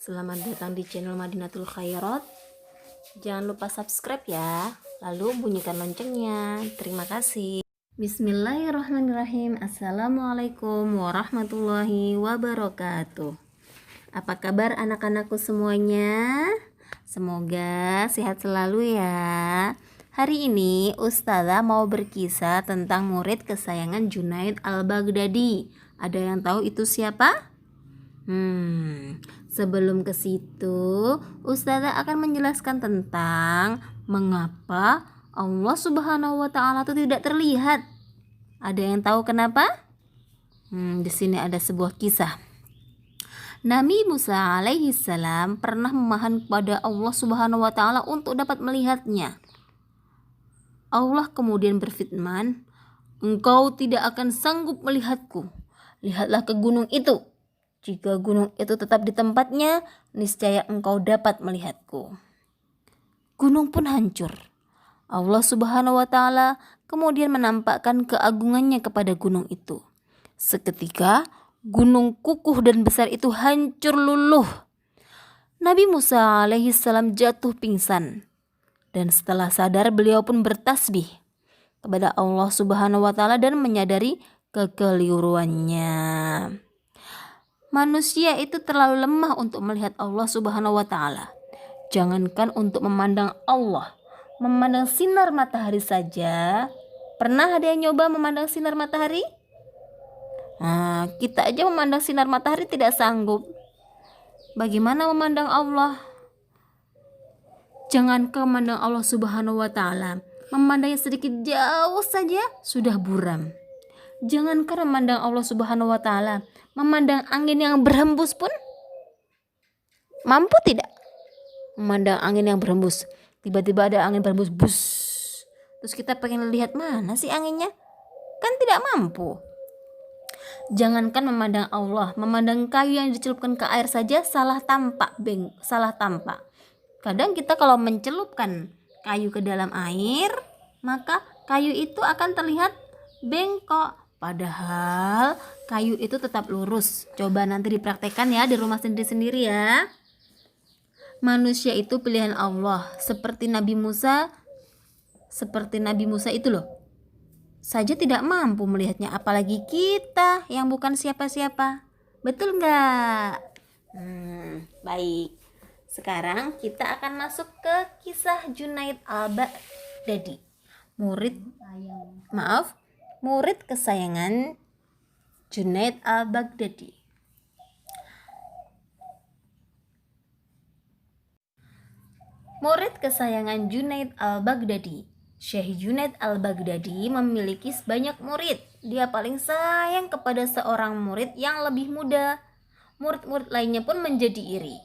Selamat datang di channel Madinatul Khairat. Jangan lupa subscribe ya, lalu bunyikan loncengnya. Terima kasih. Bismillahirrahmanirrahim. Assalamualaikum warahmatullahi wabarakatuh. Apa kabar anak-anakku semuanya? Semoga sehat selalu ya. Hari ini Ustazah mau berkisah tentang murid kesayangan Junaid Al-Baghdadi. Ada yang tahu itu siapa? Sebelum ke situ, Ustazah akan menjelaskan tentang mengapa Allah Subhanahu wa taala itu tidak terlihat. Ada yang tahu kenapa? Di sini ada sebuah kisah. Nabi Musa alaihi salam pernah memohon kepada Allah Subhanahu wa taala untuk dapat melihatnya. Allah kemudian berfirman, "Engkau tidak akan sanggup melihatku. Lihatlah ke gunung itu. Jika gunung itu tetap di tempatnya, niscaya engkau dapat melihatku." Gunung pun hancur. Allah Subhanahu wa taala kemudian menampakkan keagungannya kepada gunung itu. Seketika, gunung kukuh dan besar itu hancur luluh. Nabi Musa alaihi salam jatuh pingsan. Dan setelah sadar, beliau pun bertasbih kepada Allah Subhanahu wa taala dan menyadari kekeliruannya. Manusia itu terlalu lemah untuk melihat Allah Subhanahu wa taala. Jangankan untuk memandang Allah, memandang sinar matahari saja. Pernah ada yang nyoba memandang sinar matahari? Kita aja memandang sinar matahari tidak sanggup. Bagaimana memandang Allah? Jangankan memandang Allah Subhanahu wa taala, memandangnya sedikit jauh saja sudah buram. Jangankan memandang Allah Subhanahu wa taala, memandang angin yang berhembus pun mampu tidak? Memandang angin yang berhembus, tiba-tiba ada angin berhembus, bus. Terus kita pengen lihat mana sih anginnya? Kan tidak mampu. Jangankan memandang Allah, memandang kayu yang dicelupkan ke air saja salah tampak, salah tampak. Kadang kita kalau mencelupkan kayu ke dalam air, maka kayu itu akan terlihat bengkok. Padahal kayu itu tetap lurus. Coba nanti dipraktekkan ya di rumah sendiri-sendiri ya. Manusia itu pilihan Allah. Seperti Nabi Musa itu loh. Saja tidak mampu melihatnya, apalagi kita yang bukan siapa-siapa. Betul nggak? Baik. Sekarang kita akan masuk ke kisah Junaid Al-Baghdadi. Murid kesayangan Junaid Al-Baghdadi. Murid kesayangan Junaid Al-Baghdadi. Syekh Junaid Al-Baghdadi memiliki banyak murid. Dia paling sayang kepada seorang murid yang lebih muda. Murid-murid lainnya pun menjadi iri.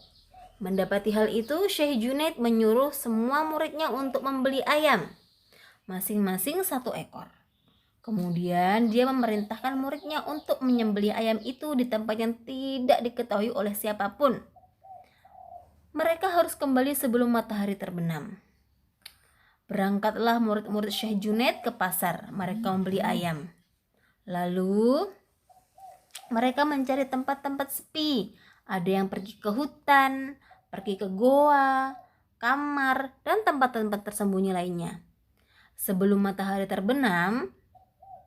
Mendapati hal itu, Syekh Junaid menyuruh semua muridnya untuk membeli ayam, masing-masing 1 ekor. Kemudian dia memerintahkan muridnya untuk menyembelih ayam itu di tempat yang tidak diketahui oleh siapapun. Mereka harus kembali sebelum matahari terbenam. Berangkatlah murid-murid Syekh Junaid ke pasar. Mereka membeli ayam. Lalu mereka mencari tempat-tempat sepi. Ada yang pergi ke hutan, pergi ke goa, kamar, dan tempat-tempat tersembunyi lainnya. Sebelum matahari terbenam,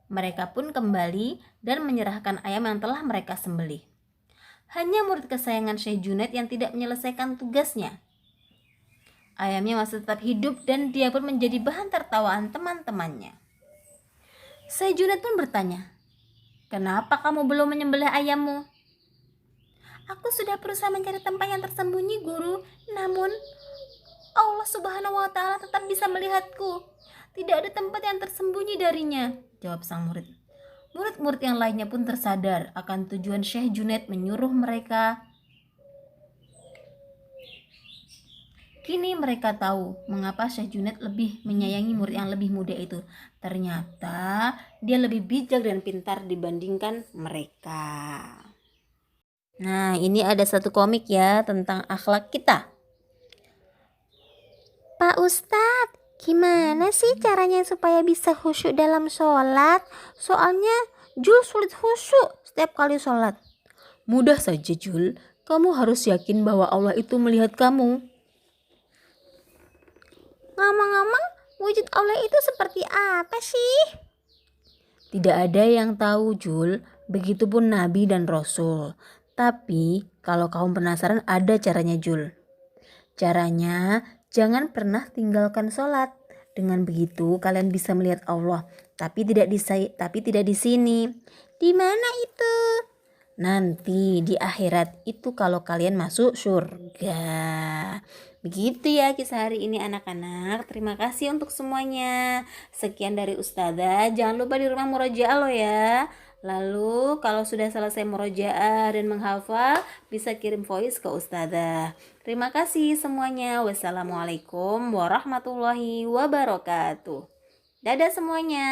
mereka pun kembali dan menyerahkan ayam yang telah mereka sembelih. Hanya murid kesayangan Syekh Junaid yang tidak menyelesaikan tugasnya. Ayamnya masih tetap hidup dan dia pun menjadi bahan tertawaan teman-temannya. Syekh Junaid pun bertanya, "Kenapa kamu belum menyembelih ayammu?" "Aku sudah berusaha mencari tempat yang tersembunyi, Guru. Namun Allah Subhanahu wa taala tetap bisa melihatku. Tidak ada tempat yang tersembunyi darinya," jawab sang murid. Murid-murid yang lainnya pun tersadar akan tujuan Syekh Junaid menyuruh mereka. Kini mereka tahu mengapa Syekh Junaid lebih menyayangi murid yang lebih muda itu. Ternyata dia lebih bijak dan pintar dibandingkan mereka. Nah, ini ada satu komik ya tentang akhlak kita. "Pak Ustadz, gimana sih caranya supaya bisa khusyuk dalam sholat? Soalnya Jul sulit khusyuk setiap kali sholat." Mudah saja, Jul. Kamu harus yakin bahwa Allah itu melihat kamu. Ngomong-ngomong, wujud Allah itu seperti apa sih? Tidak ada yang tahu, Jul. Begitupun Nabi dan Rasul. Tapi kalau kamu penasaran, ada caranya, Jul. Caranya, jangan pernah tinggalkan sholat. Dengan begitu kalian bisa melihat Allah, tapi tidak di sini. Di mana itu? Nanti di akhirat itu kalau kalian masuk surga. Begitu ya kisah hari ini anak-anak. Terima kasih untuk semuanya. Sekian dari Ustazah. Jangan lupa di rumah murojaah lo ya. Lalu kalau sudah selesai murojaah dan menghafal, bisa kirim voice ke Ustazah. Terima kasih semuanya. Wassalamualaikum warahmatullahi wabarakatuh. Dadah semuanya.